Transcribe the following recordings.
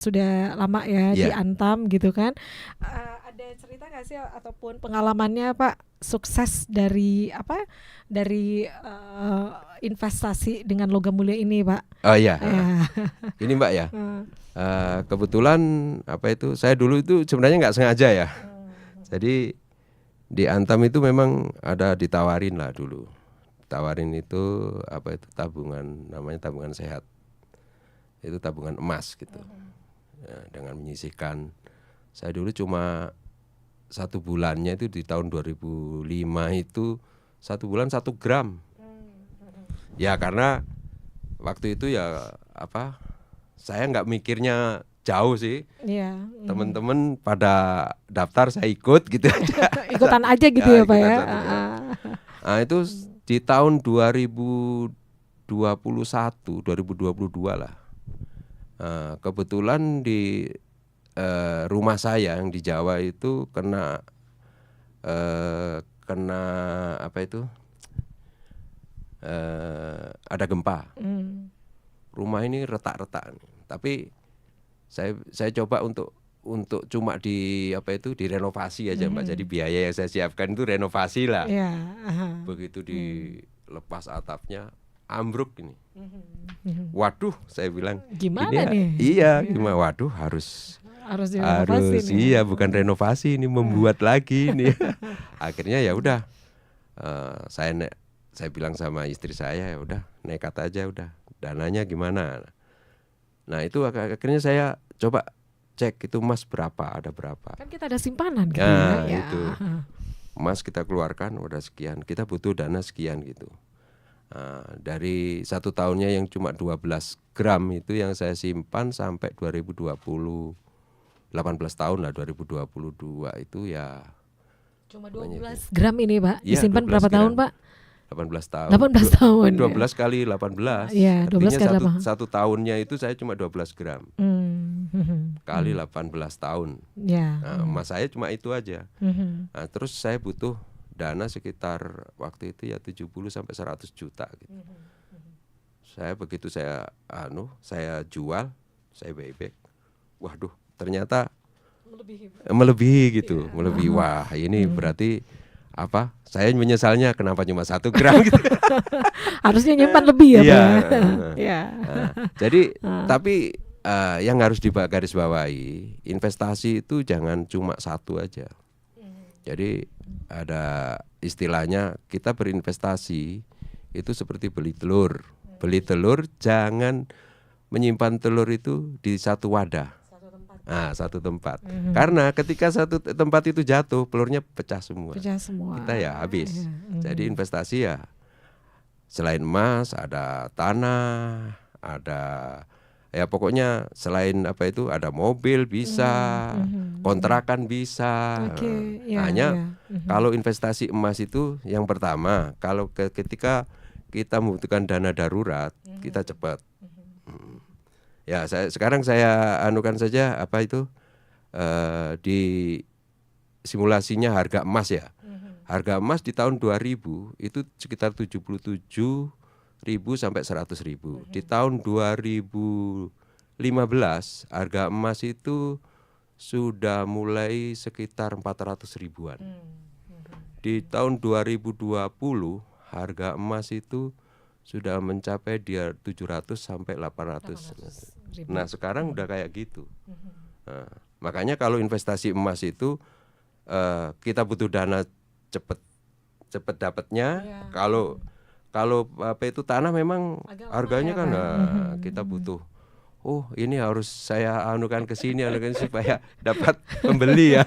sudah lama ya di Iya. Antam gitu kan. Ada cerita nggak sih ataupun pengalamannya Pak sukses dari apa dari investasi dengan logam mulia ini Pak? Oh iya, Ya. ini Mbak ya. Hmm. Kebetulan apa itu saya dulu itu sebenarnya nggak sengaja ya. Jadi di Antam itu memang ada ditawarin lah dulu. Tawarin itu apa itu tabungan, namanya tabungan sehat. Itu tabungan emas gitu. Ya, dengan menyisihkan. Saya dulu cuma 1 bulannya itu di tahun 2005 itu 1 bulan 1 gram. Ya karena waktu itu ya apa saya nggak mikirnya jauh sih. Iya. Teman-teman pada daftar saya ikut gitu aja. Ikutan aja gitu ya Pak ya. ikutan satu bulan. Nah itu di tahun 2021, 2022 lah. Kebetulan di rumah saya yang di Jawa itu kena apa itu ada gempa. Rumah ini retak-retak. Tapi saya coba untuk cuma di apa itu direnovasi aja Mbak. Jadi biaya yang saya siapkan itu renovasi lah. Iya. Begitu dilepas atapnya ambruk ini. Waduh, saya bilang Gimana ini nih? iya, gimana? Waduh, harus direnovasi nih. iya, bukan renovasi ini, membuat lagi ini. Akhirnya ya udah, saya bilang sama istri saya ya udah nekat aja udah, dananya gimana. Nah itu akhirnya saya coba cek itu emas berapa, ada berapa. Kan kita ada simpanan gitu Nah ya. itu emas kita keluarkan udah sekian, kita butuh dana sekian gitu. Dari 1 tahunnya yang cuma 12 gram itu yang saya simpan sampai 2020, 18 tahun lah, 2022 itu ya cuma 12 gram ini Pak, ya, disimpan berapa tahun Pak? 18 tahun. 18 tahun. 12 kali 18. Iya, 12 kali artinya satu tahunnya itu saya cuma 12 gram. Kali 18 tahun. Ya. Nah, emas saya cuma itu aja. Nah, terus saya butuh dana sekitar waktu itu ya 70 sampai 100 juta gitu. Saya begitu saya jual, saya buyback. Waduh, ternyata melebihi gitu, melebihi. Wah, ini berarti apa? Saya menyesalnya kenapa cuma 1 gram gitu. Harusnya nyimpan lebih ya, Iya. Ya. Jadi tapi yang harus digarisbawahi, investasi itu jangan cuma satu aja. Jadi ada istilahnya kita berinvestasi itu seperti beli telur. Beli telur jangan menyimpan telur itu di satu wadah. Satu tempat. Karena ketika satu tempat itu jatuh, telurnya pecah semua. Kita ya habis. Jadi investasi ya selain emas ada tanah, ada ya pokoknya selain apa itu ada mobil bisa, kontrakan bisa. Hanya kalau investasi emas itu yang pertama, kalau ketika kita membutuhkan dana darurat, kita cepat. Ya, sekarang saya anukan saja apa itu di simulasinya harga emas ya. Harga emas di tahun 2000 itu sekitar 77.000 sampai 100.000. Di tahun 2015 harga emas itu sudah mulai sekitar 400 ribuan. Di tahun 2020 harga emas itu sudah mencapai dia 700 sampai 800. Nah, sekarang udah kayak gitu. Nah, makanya kalau investasi emas itu kita butuh dana cepet dapatnya. Kalau apa itu tanah memang harganya kan kita butuh. Oh, ini harus saya anukan ke sini supaya dapat pembeli ya.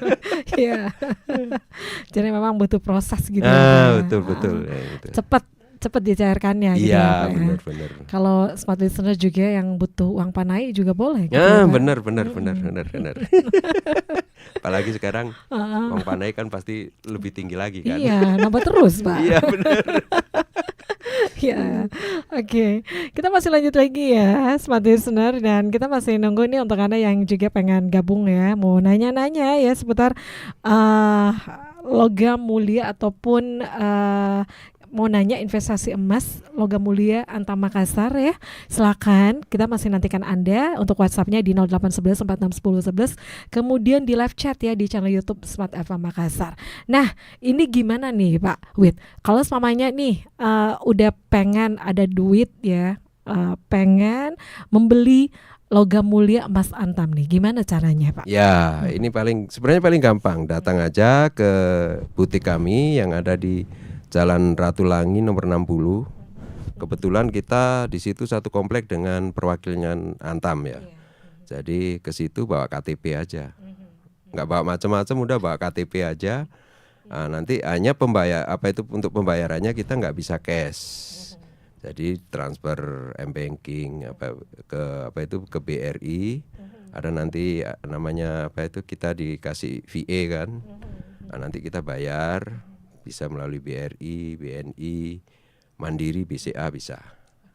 Iya. Jadi memang butuh proses gitu. Betul. Ya, gitu. Cepat dicairkannya gitu ya, Pak. Benar. Kalau smart listener juga yang butuh uang panai juga boleh gitu. Benar. Apalagi sekarang uang panai kan pasti lebih tinggi lagi kan. Iya, nambah terus Pak. Iya, benar. Ya, oke. Kita masih lanjut lagi ya, smart listener, dan kita masih nunggu nih untuk Anda yang juga pengen gabung ya, mau nanya-nanya ya seputar logam mulia ataupun mau nanya investasi emas logam mulia Antam Makassar ya, silakan. Kita masih nantikan Anda untuk WhatsApp-nya di 0811 461011, kemudian di live chat ya di channel YouTube Smart FM Makassar. Nah, ini gimana nih Pak Wid? Kalau semuanya nih udah pengen ada duit ya, pengen membeli logam mulia emas Antam nih, gimana caranya Pak? Ya, ini sebenarnya paling gampang. Datang aja ke butik kami yang ada di Jalan Ratu Langi nomor 60. Kebetulan kita di situ satu komplek dengan perwakilan Antam ya. Jadi ke situ bawa KTP aja. Nggak bawa macam-macam, udah bawa KTP aja. Nah, nanti hanya untuk pembayarannya kita nggak bisa cash. Jadi transfer m-banking ke BRI, ada nanti namanya kita dikasih VA kan, nah, nanti kita bayar bisa melalui BRI, BNI, Mandiri, BCA bisa.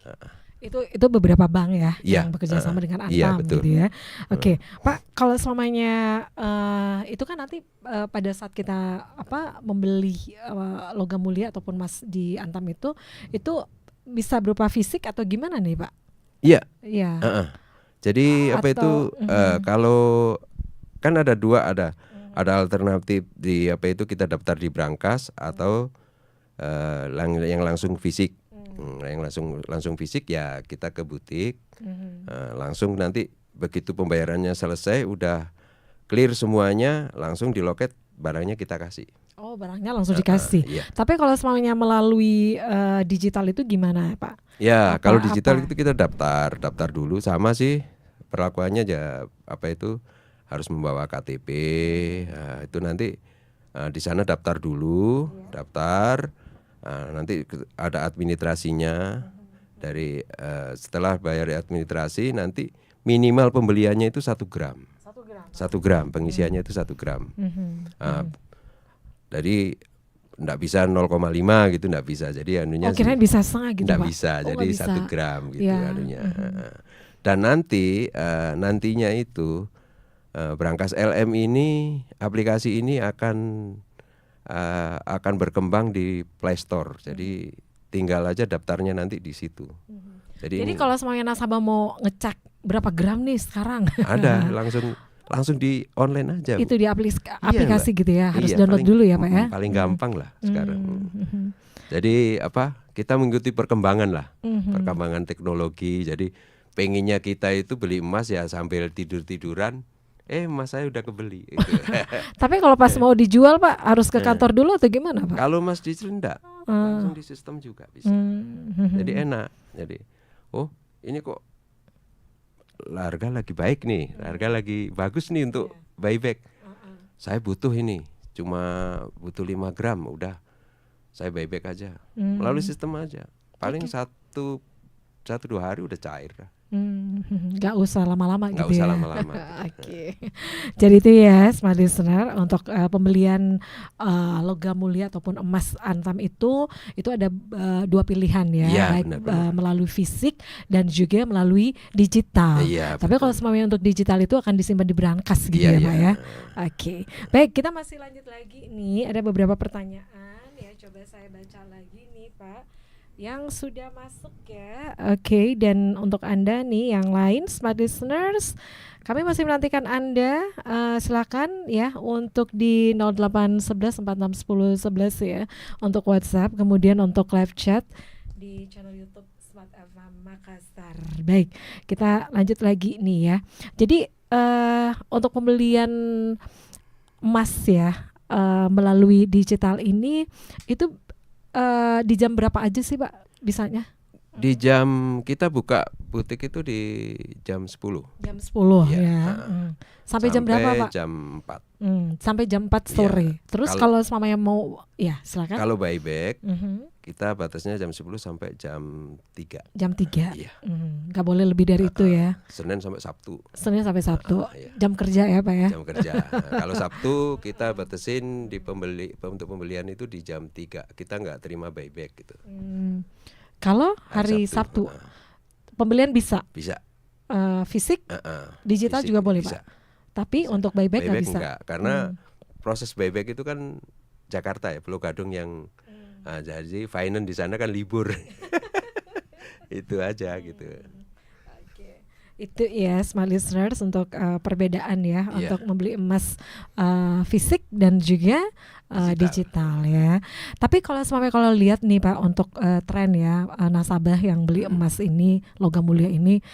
Nah. Itu beberapa bank ya Yang bekerja sama dengan Antam gitu ya. Oke, Pak, kalau selamanya itu kan nanti pada saat kita membeli logam mulia ataupun emas di Antam itu bisa berupa fisik atau gimana nih Pak? Iya. Iya. Jadi kalau kan ada dua, ada alternatif di kita daftar di brankas atau yang langsung fisik. Yang langsung fisik ya kita ke butik, langsung nanti begitu pembayarannya selesai udah clear semuanya, langsung di loket barangnya kita kasih. Oh, barangnya langsung dikasih. Iya. Tapi kalau semuanya melalui digital itu gimana Pak? Ya, kalau digital itu kita daftar dulu, sama sih perlakuannya aja harus membawa KTP. Nah, itu nanti di sana daftar dulu, nanti ada administrasinya. Dari setelah bayar administrasi nanti minimal pembeliannya itu 1 gram. 1 gram pengisiannya itu 1 gram. Jadi enggak bisa 0,5 gitu, enggak bisa. Jadi anunya kirain bisa setengah gitu enggak Pak. bisa. Jadi bisa. 1 gram gitu Ya. anunya. Dan nantinya itu Brankas LM ini, aplikasi ini akan berkembang di Play Store. Jadi tinggal aja daftarnya nanti di situ. Jadi kalau semuanya nasabah mau ngecek berapa gram nih sekarang, ada langsung di online aja. Itu di aplikasi gitu ya, harus download paling, dulu ya Pak ya. Paling gampang lah sekarang. Jadi kita mengikuti perkembangan lah, perkembangan teknologi. Jadi pengennya kita itu beli emas ya sambil tiduran, emas saya udah kebeli. Gitu. Tapi kalau pas mau dijual Pak harus ke kantor dulu atau gimana Pak? Kalau emas digital enggak, langsung di sistem juga bisa. Jadi enak. Jadi ini kok harga lagi baik nih, harga lagi bagus nih untuk buyback. Saya butuh ini, cuma butuh 5 gram, udah saya buyback aja, melalui sistem aja. Paling 1-2 hari udah cair. Nggak usah lama-lama gitu ya. Nggak usah lama-lama. Oke. Jadi itu ya smart listener, untuk pembelian logam mulia ataupun emas Antam itu ada 2 pilihan ya, baik melalui fisik dan juga melalui digital. Tapi kalau semuanya untuk digital itu akan disimpan di brankas gitu ya Pak ya. Oke. Baik, kita masih lanjut lagi nih, ada beberapa pertanyaan ya, coba saya baca lagi nih Pak yang sudah masuk ya. Oke, dan untuk Anda nih yang lain smart listeners, kami masih menantikan Anda. Silakan ya untuk di 0811 461011 ya untuk WhatsApp, kemudian untuk live chat di channel YouTube Smart FM Makassar. Baik, kita lanjut lagi nih ya. Jadi untuk pembelian emas ya melalui digital ini itu di jam berapa aja sih Pak bisanya? Di jam kita buka butik itu di jam 10. Jam 10 ya. Sampai jam berapa Pak? Jam 4. Sampai jam 4 sore. Terus kalau semuanya mau ya silakan. Kalau buyback kita batasnya jam 10 sampai jam 3. Jam 3. Iya. Gak boleh lebih dari itu ya. Senin sampai Sabtu. Senin sampai Sabtu. Jam kerja ya Pak ya. Jam kerja. Kalau Sabtu kita batasin untuk pembelian itu di jam 3. Kita nggak terima buyback gitu. Kalau hari Sabtu pembelian bisa. Bisa. Fisik, digital fisik juga boleh bisa. Pak. Tapi bisa. Untuk buyback nggak bisa. Enggak, karena proses buyback itu kan Jakarta ya, Pulau Gadung yang Nah, jadi finance di sana kan libur. Itu aja gitu. Itu ya, smart listeners, untuk perbedaan ya, untuk membeli emas fisik dan juga digital ya. Tapi kalau lihat nih Pak, untuk tren ya, nasabah yang beli emas ini, logam mulia ini,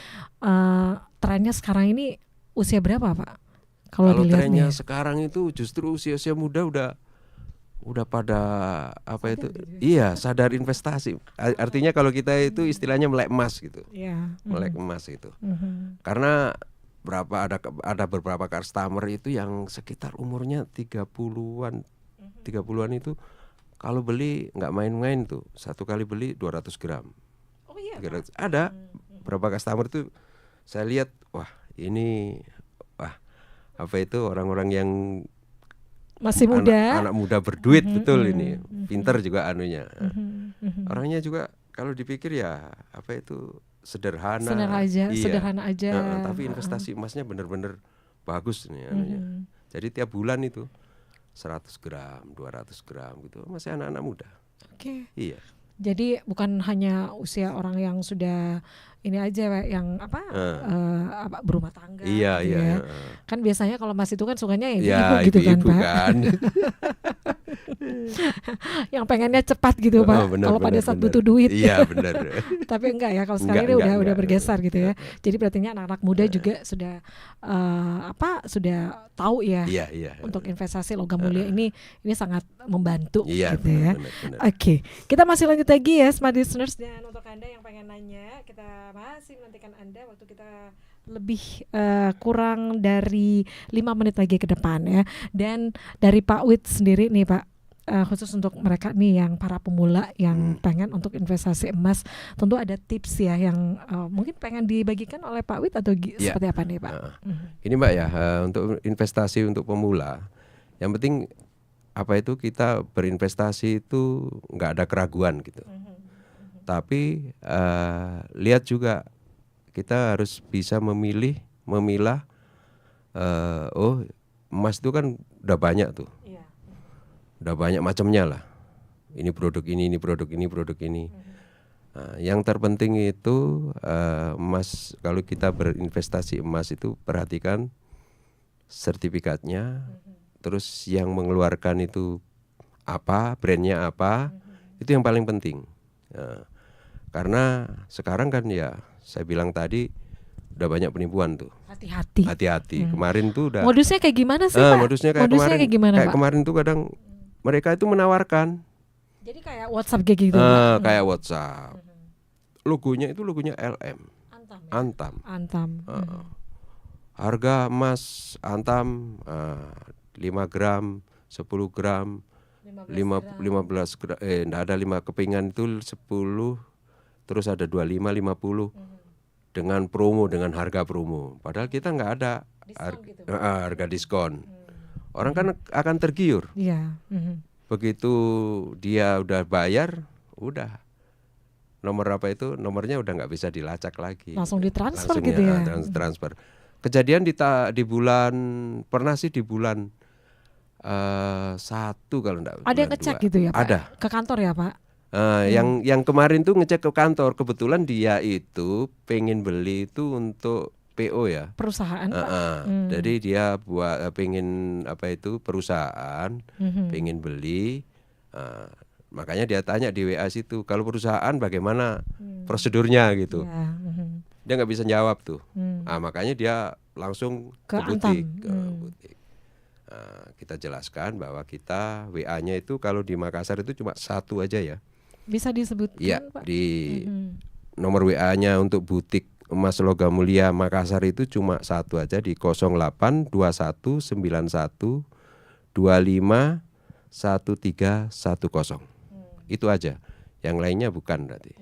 trennya sekarang ini usia berapa Pak? Kalau trennya sekarang itu justru usia muda udah pada apa itu? Iya, sadar investasi. Artinya kalau kita itu istilahnya melek emas gitu. Melek emas itu. Karena ada beberapa customer itu yang sekitar umurnya 30-an itu kalau beli nggak main-main tuh. Satu kali beli 200 gram. Oh iya. Ada beberapa customer tuh saya lihat, apa itu orang-orang yang masih muda, anak muda berduit, betul ini, pinter juga anunya. Orangnya juga kalau dipikir ya apa itu sederhana aja. Tapi investasi emasnya benar-benar bagus nih anunya. Jadi tiap bulan itu 100 gram, 200 gram gitu, masih anak-anak muda. Oke. Iya. Jadi bukan hanya usia orang yang sudah ini aja yang berumah tangga. Iya, gitu iya. Ya. Kan biasanya kalau mas itu kan sukanya ya, ibu gitu ibu Pak. Kan. Yang pengennya cepat gitu Pak. Kalau pada saat butuh duit. Iya benar. Tapi enggak ya, kalau sekarang ini udah bergeser gitu ya. Jadi berarti anak-anak muda juga sudah sudah tahu ya. Iya. Untuk investasi logam mulia ini sangat membantu gitu ya. Benar. Oke. Kita masih lanjut lagi ya smart listeners, dan untuk Anda yang pengen nanya, kita masih menantikan Anda. Waktu kita lebih kurang dari 5 menit lagi ke depan ya. Dan dari Pak Wid sendiri nih Pak, khusus untuk mereka nih yang para pemula yang pengen untuk investasi emas, tentu ada tips ya yang mungkin pengen dibagikan oleh Pak Wid atau seperti apa nih Pak? Ini Mbak ya, untuk investasi untuk pemula, yang penting apa itu kita berinvestasi itu nggak ada keraguan gitu. Tapi lihat juga kita harus bisa memilah. Emas itu kan udah banyak tuh. Udah banyak macamnya lah. Ini produk ini produk ini. Nah, yang terpenting itu emas. Kalau kita berinvestasi emas itu perhatikan sertifikatnya, terus yang mengeluarkan itu apa, brandnya apa, itu yang paling penting. Karena sekarang kan ya saya bilang tadi udah banyak penipuan tuh. Hati-hati. Kemarin tuh udah. Modusnya kayak gimana sih Pak? Modusnya kayak kemarin tuh kadang mereka itu menawarkan. Jadi kayak WhatsApp kayak gitu. Kayak WhatsApp. Logonya LM. Antam. Harga emas Antam 5 gram, 10 gram, 15 gram. Enggak ada 5 kepingan itu 10, terus ada 25, 50 dengan promo, dengan harga promo. Padahal kita nggak ada harga diskon. Orang kan akan tergiur. Iya. Begitu dia udah bayar, udah nomor apa itu, nomornya udah nggak bisa dilacak lagi. Langsung ditransfer gitu ya. Transfer. Kejadian di bulan, pernah sih di bulan 1 kalau enggak. Ada yang ngecek gitu ya Pak? Ada. Ke kantor ya Pak? Yang kemarin tuh ngecek ke kantor, kebetulan dia itu pengen beli itu untuk PO ya. Perusahaan Pak. Jadi dia pengen apa itu perusahaan, pengen beli. Makanya dia tanya di WA situ, kalau perusahaan bagaimana prosedurnya gitu. Dia nggak bisa jawab tuh. Makanya dia langsung ke butik. Kita jelaskan bahwa kita WA-nya itu kalau di Makassar itu cuma 1 aja ya. Bisa disebutkan ya, Pak? Di nomor WA-nya untuk butik emas logam mulia Makassar itu cuma 1 aja, di 082191251310. Itu aja. Yang lainnya bukan berarti.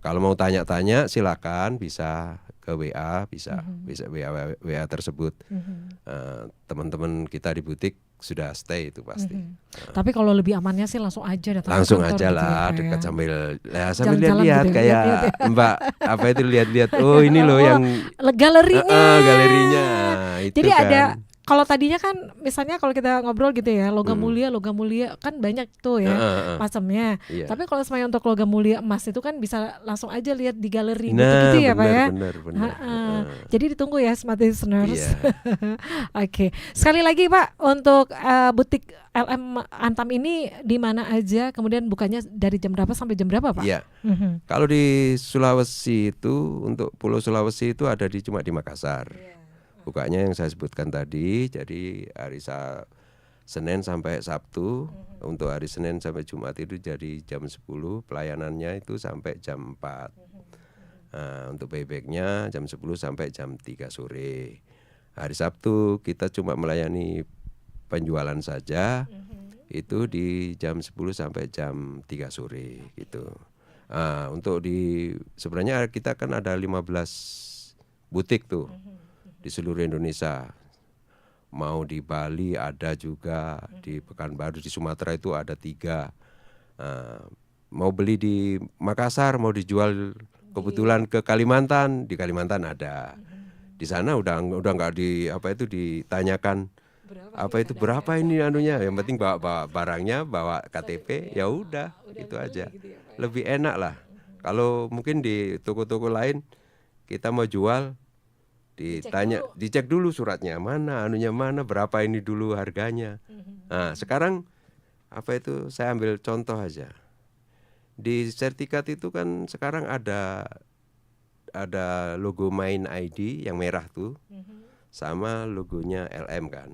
Kalau mau tanya-tanya silakan bisa ke WA, bisa WA tersebut. Teman-teman kita di butik sudah stay itu pasti. Tapi kalau lebih amannya sih langsung aja datang langsung ke kantor aja lah, gitu dekat ya. sambil lihat-lihat gitu, kayak lihat. Mbak apa itu lihat-lihat. Oh ini loh yang galerinya. Galerinya. Itu Jadi kan. ada kalau tadinya kan misalnya kalau kita ngobrol gitu ya, logam mulia kan banyak tuh ya macamnya. Iya. Tapi kalau semuanya untuk logam mulia emas itu kan bisa langsung aja lihat di galeri gitu ya Pak ya. Benar. Jadi ditunggu ya smart listeners. Iya. Oke. Sekali lagi Pak, untuk butik LM Antam ini di mana aja, kemudian bukanya dari jam berapa sampai jam berapa Pak? Iya. Kalau di Sulawesi itu, untuk Pulau Sulawesi itu ada cuma di Makassar. Bukanya yang saya sebutkan tadi, jadi hari Senin sampai Sabtu. Untuk hari Senin sampai Jumat itu jadi jam 10, pelayanannya itu sampai jam 4. Nah, untuk paybacknya jam 10 sampai jam 3 sore. Hari Sabtu kita cuma melayani penjualan saja, itu di jam 10 sampai jam 3 sore gitu. Untuk sebenarnya kita kan ada 15 butik tuh di seluruh Indonesia. Mau di Bali ada juga, di Pekanbaru, di Sumatera itu ada 3. Mau beli di Makassar, mau dijual kebetulan ke Kalimantan, di Kalimantan ada. Di sana udah nggak ditanyakan berapa ini anunya, yang penting bawa barangnya, bawa KTP, ya udah itu aja. Lebih enak lah. Kalau mungkin di toko-toko lain kita mau jual, dicek dulu suratnya mana, anunya mana, berapa ini dulu harganya. Nah, sekarang saya ambil contoh aja. Di sertifikat itu kan sekarang ada logo Main ID yang merah tuh, sama logonya LM kan,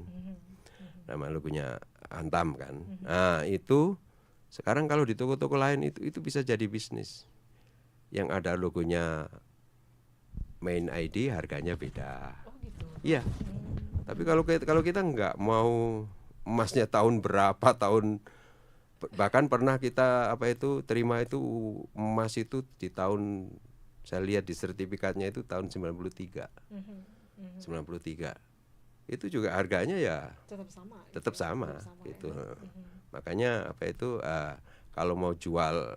nama logonya Antam kan. Nah itu sekarang kalau di toko-toko lain itu bisa jadi bisnis. Yang ada logonya Main ID harganya beda. Iya. Tapi kalau kita nggak mau emasnya tahun berapa, bahkan pernah kita terima itu emas itu di tahun, saya lihat di sertifikatnya itu tahun 93. 93. Itu juga harganya ya tetap sama gitu. Makanya kalau mau jual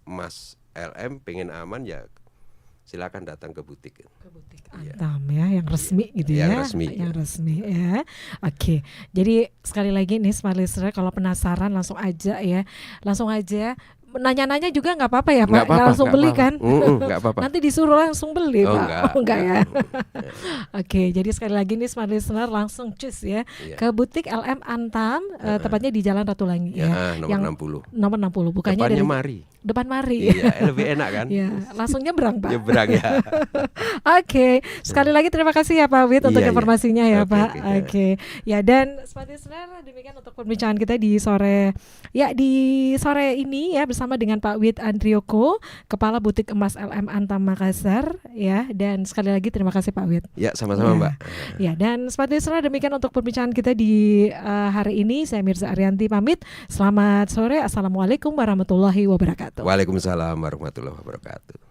emas LM pengen aman ya silakan datang ke butik. Antam ya, yang resmi gitu ya. Yang resmi ya. Oke. Jadi sekali lagi nih smart listener, kalau penasaran langsung aja nanya-nanya juga nggak apa-apa ya Pak, langsung beli kan? Nggak apa-apa. Nanti disuruh langsung beli Pak. Enggak ya. Oke, jadi sekali lagi nih smart listener langsung cus ya ke butik LM Antam, tepatnya di Jalan Ratulangi ya. Nomor 60. Bukannya depan Mari. Iya, lebih enak kan? Ya, langsung nyebrang Pak. Nyebrang ya. Oke, sekali lagi terima kasih ya Pak Wid untuk informasinya ya Pak. Oke. Ya, dan smart listener, demikian untuk perbincangan kita di sore ini ya, bersama dengan Pak Wid Andrioko, Kepala Butik Emas LM Antam Makassar ya. Dan sekali lagi terima kasih Pak Wid. Ya, sama-sama Mbak. Ya, dan smart listener, demikian untuk perbincangan kita di hari ini. Saya Mirza Arianti pamit. Selamat sore. Assalamualaikum warahmatullahi wabarakatuh. Waalaikumsalam warahmatullahi wabarakatuh.